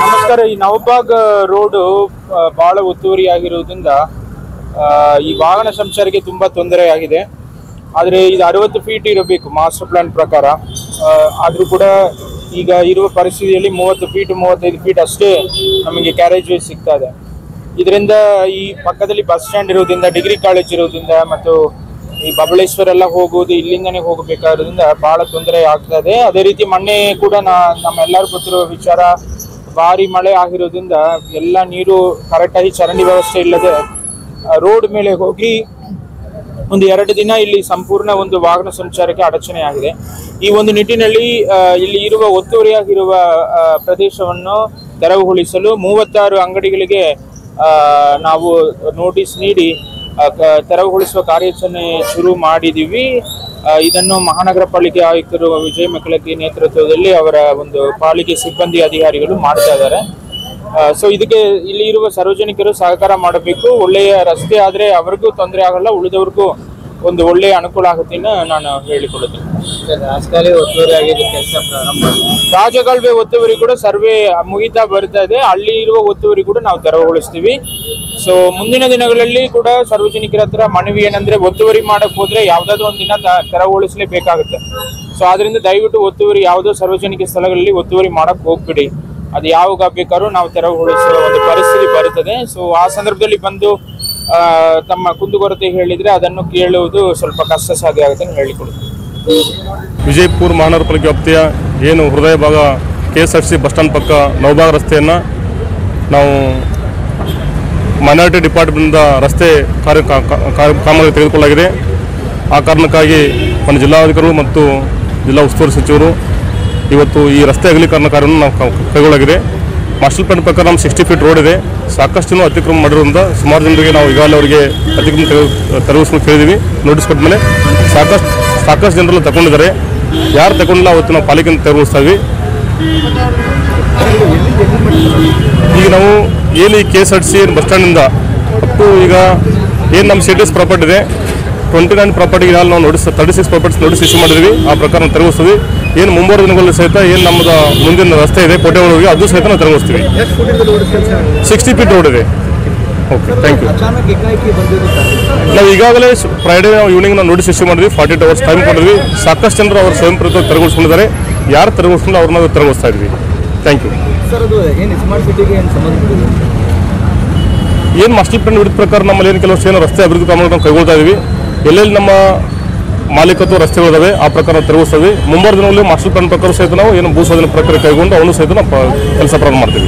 ನಮಸ್ಕಾರ. ಈ ನವಬಾಗ್ ರೋಡ್ ಬಹಳ ಒತ್ತುವರಿಯಾಗಿರುವುದರಿಂದ ಈ ವಾಹನ ಸಂಚಾರಕ್ಕೆ ತುಂಬಾ ತೊಂದರೆಯಾಗಿದೆ. ಆದರೆ ಇದು 60 ಫೀಟ್ ಇರಬೇಕು ಮಾಸ್ಟರ್ ಪ್ಲಾನ್ ಪ್ರಕಾರ. ಆದರೂ ಕೂಡ ಈಗ ಇರುವ ಪರಿಸ್ಥಿತಿಯಲ್ಲಿ 30 ಫೀಟ್ 35 ಫೀಟ್ ಅಷ್ಟೇ ನಮಗೆ ಕ್ಯಾರೇಜ್ ವೇ ಸಿಗ್ತಾ ಇದೆ. ಇದರಿಂದ ಈ ಪಕ್ಕದಲ್ಲಿ ಬಸ್ ಸ್ಟ್ಯಾಂಡ್ ಇರೋದ್ರಿಂದ, ಡಿಗ್ರಿ ಕಾಲೇಜ್ ಇರೋದ್ರಿಂದ ಮತ್ತು ಈ ಬಬಲೇಶ್ವರ ಎಲ್ಲ ಹೋಗುವುದು ಇಲ್ಲಿಂದನೇ ಹೋಗಬೇಕಾದ್ರಿಂದ ಬಹಳ ತೊಂದರೆ ಆಗ್ತಾ ಇದೆ. ಅದೇ ರೀತಿ ಮೊನ್ನೆ ಕೂಡ ನಮ್ಮೆಲ್ಲರಿಗೂ ಗೊತ್ತಿರುವ ವಿಚಾರ, ಭಾರಿ ಮಳೆ ಆಗಿರೋದ್ರಿಂದ ಎಲ್ಲ ನೀರು ಕರೆಕ್ಟಾಗಿ ಚರಂಡಿ ವ್ಯವಸ್ಥೆ ಇಲ್ಲದೆ ರೋಡ್ ಮೇಲೆ ಹೋಗಿ ಒಂದು 2 ದಿನ ಇಲ್ಲಿ ಸಂಪೂರ್ಣ ಒಂದು ವಾಹನ ಸಂಚಾರಕ್ಕೆ ಅಡಚಣೆ ಆಗಿದೆ. ಈ ಒಂದು ನಿಟ್ಟಿನಲ್ಲಿ ಇಲ್ಲಿ ಇರುವ ಒತ್ತುವರಿಯಾಗಿರುವ ಪ್ರದೇಶವನ್ನು ತೆರವುಗೊಳಿಸಲು 36 ಅಂಗಡಿಗಳಿಗೆ ನಾವು ನೋಟಿಸ್ ನೀಡಿ ತೆರವುಗೊಳಿಸುವ ಕಾರ್ಯಾಚರಣೆ ಶುರು ಮಾಡಿದ್ದೀವಿ. ಇದನ್ನು ಮಹಾನಗರ ಪಾಲಿಕೆ ಆಯುಕ್ತರು ವಿಜಯ್ ಮೆಕ್ಕಲಕ್ಕಿ ನೇತೃತ್ವದಲ್ಲಿ ಅವರ ಒಂದು ಪಾಲಿಕೆ ಸಿಬ್ಬಂದಿ ಅಧಿಕಾರಿಗಳು ಮಾಡ್ತಾ ಇದ್ದಾರೆ. ಸೊ ಇದಕ್ಕೆ ಇಲ್ಲಿ ಇರುವ ಸಾರ್ವಜನಿಕರು ಸಹಕಾರ ಮಾಡಬೇಕು. ಒಳ್ಳೆಯ ರಸ್ತೆ ಆದರೆ ಅವರಿಗೂ ತೊಂದರೆ ಆಗಲ್ಲ, ಉಳಿದವ್ರಿಗೂ ಒಂದು ಒಳ್ಳೆಯ ಅನುಕೂಲ ಆಗುತ್ತೆ ನಾನು ಹೇಳಿಕೊಡುತ್ತೇನೆ. ರಾಜಕಾಲುವೆ ಒತ್ತುವರಿ ಕೂಡ ಸರ್ವೆ ಮುಗಿತಾ ಬರ್ತಾ ಇದೆ. ಅಲ್ಲಿ ಇರುವ ಒತ್ತುವರಿ ಕೂಡ ನಾವು ತೆರವುಗೊಳಿಸ್ತೀವಿ. ಸೊ ಮುಂದಿನ ದಿನಗಳಲ್ಲಿ ಕೂಡ ಸಾರ್ವಜನಿಕರ ಹತ್ರ ಮನವಿ ಏನಂದ್ರೆ, ಒತ್ತುವರಿ ಮಾಡಕ್ ಹೋದ್ರೆ ಯಾವ್ದಾದ್ರು ಒಂದು ದಿನ ತೆರವುಗೊಳಿಸಲೇಬೇಕಾಗುತ್ತೆ. ಸೊ ಆದ್ರಿಂದ ದಯವಿಟ್ಟು ಒತ್ತುವರಿ ಯಾವುದೋ ಸಾರ್ವಜನಿಕ ಸ್ಥಳಗಳಲ್ಲಿ ಒತ್ತುವರಿ ಮಾಡಕ್ ಹೋಗ್ಬಿಡಿ. ಅದು ಯಾವಾಗ ಬೇಕಾದ್ರೂ ನಾವು ತೆರವುಗೊಳಿಸುವ ಒಂದು ಪರಿಸ್ಥಿತಿ ಬರುತ್ತದೆ. ಸೊ ಆ ಸಂದರ್ಭದಲ್ಲಿ ಬಂದು ತಮ್ಮ ಕುಂದುಕೊರತೆ ಹೇಳಿದ್ರೆ ಅದನ್ನು ಕೇಳುವುದು ಸ್ವಲ್ಪ ಕಷ್ಟ ಸಾಧ್ಯ ಆಗುತ್ತೆ ಅಂತ ಹೇಳಿಕೊಡ್ತೀನಿ. ವಿಜಯಪುರ ಮಹಾನಗರ ಪಾಲಿಕೆ ವ್ಯಾಪ್ತಿಯ ಏನು ಹೃದಯ ಭಾಗ KSRTC ಬಸ್ ಸ್ಟ್ಯಾಂಡ್ ಪಕ್ಕ ನವಬಾಗ್ ರಸ್ತೆಯನ್ನು ನಾವು ಮೈನಾರಿಟಿ ಡಿಪಾರ್ಟ್ಮೆಂಟ್ನಿಂದ ರಸ್ತೆ ಕಾಮಗಾರಿ ತೆಗೆದುಕೊಳ್ಳಲಾಗಿದೆ. ಆ ಕಾರಣಕ್ಕಾಗಿ ಒಂದು ಜಿಲ್ಲಾಧಿಕಾರಿಗಳು ಮತ್ತು ಜಿಲ್ಲಾ ಉಸ್ತುವಾರಿ ಸಚಿವರು ಇವತ್ತು ಈ ರಸ್ತೆ ಅಗಲೀಕರಣ ಕಾರ್ಯವನ್ನು ನಾವು ಕೈಗೊಳ್ಳಲಾಗಿದೆ. ಮಾಸ್ಟರ್ ಪ್ಲಾನ್ ಪ್ರಕಾರ ನಮ್ಮ 60 ಫೀಟ್ ರೋಡ್ ಇದೆ. ಸಾಕಷ್ಟು ಜನ ಅತಿಕ್ರಮ ಮಾಡಿರೋದ್ರಿಂದ ಸುಮಾರು ಜನರಿಗೆ ನಾವು ಈಗಾಗಲೇ ಅವರಿಗೆ ಅತಿಕ್ರಮ ತೆರವಿಸ್ಕೊಂಡು ಕೇಳಿದ್ದೀವಿ. ನೋಟಿಸ್ ಕೊಟ್ಟ ಮೇಲೆ ಸಾಕಷ್ಟು ಜನರೆಲ್ಲ ತಗೊಂಡಿದ್ದಾರೆ. ಯಾರು ತಗೊಂಡಿಲ್ಲ ಅವತ್ತು ನಾವು ಪಾಲಿಕೆಯನ್ನು ತೆರವುಗೊಳಿಸ್ತಾ ಇದ್ವಿ. ಈಗ ನಾವು ಏನು ಈ KSRTC ಬಸ್ ಸ್ಟ್ಯಾಂಡಿಂದ ಅಪ್ ಈಗ ಏನು ನಮ್ಮ CTS ಪ್ರಾಪರ್ಟಿ ಇದೆ, 29 ಪ್ರಾಪರ್ಟಿಗೆ ನಾವು ನೋಟಿಸ್ 36 ಪ್ರಾಪರ್ಟೀಸ್ ನೋಟಿಸ್ ಇಶ್ಯೂ ಮಾಡಿದ್ವಿ. ಆ ಪ್ರಕಾರ ನಾವು ತೆರವುಗೊಳಿಸ್ತೀವಿ. ಏನು ಮುಂಬರುವ ದಿನಗಳಲ್ಲಿ ಸಹಿತ ಏನು ನಮ್ಮದು ಮುಂದಿನ ರಸ್ತೆ ಇದೆ ಕೋಟೆಗಳಿಗೆ, ಅದು ಸಹಿತ ನಾವು ತೆರವುಗೊಳಿಸ್ತೀವಿ. 60 ಫೀಟ್ ರೋಡ್ ಇದೆ. Okay, thank you. ನಾವು ಈಗಾಗಲೇ ಫ್ರೈಡೇ ಈವ್ನಿಂಗ್ ನಾವು ನೋಟಿಸ್ ಇಶ್ಯೂ ಮಾಡಿದ್ವಿ. 48 ಅವರ್ಸ್ ಟೈಮ್ ಕೊಟ್ಟಿದ್ವಿ. ಸಾಕಷ್ಟು ಜನರು ಅವರು ಸ್ವಯಂ ಪ್ರೇರಿತ ತೆರವುಗೊಳಿಸ್ಕೊಂಡಿದ್ದಾರೆ. ಯಾರು ತೆರವುಗೊಳಿಸ್ಕೊಂಡು ಅವ್ರನ್ನ ತೆರವುಗೊಳಿಸ್ತಾ ಇದ್ವಿ. Thank you. ಏನು ಮಾಸ್ಟರ್ ಪ್ಲಾನ್ ವಿಡಿದ ಪ್ರಕಾರ ನಮ್ಮಲ್ಲಿ ಏನು ಕೆಲವಷ್ಟು ಏನು ರಸ್ತೆ ಅಭಿವೃದ್ಧಿ ಕಾಮಗಾರಿ ಕೈಗೊಳ್ತಾ ಇದ್ವಿ. ಎಲ್ಲೆಲ್ಲಿ ನಮ್ಮ ಮಾಲೀಕತ್ವ ರಸ್ತೆಗಳಿದಾವೆ ಆ ಪ್ರಕಾರ ತೆರವುಗೊಳಿಸ್ತೀವಿ. ಮುಂಬರುವ ದಿನಗಳಲ್ಲಿ ಮಾಸ್ಟರ್ ಪ್ಲಾನ್ ಪ್ರಕಾರ ಸಹಿತ ನಾವು ಏನು ಭೂ ಸ್ವಾಧೀನ ಪ್ರಕ್ರಿಯೆ ಕೈಗೊಂಡು ಅವನು ಸಹಿತ ನಾವು ಕೆಲಸ ಪ್ರಾರಂಭ ಮಾಡ್ತೀವಿ.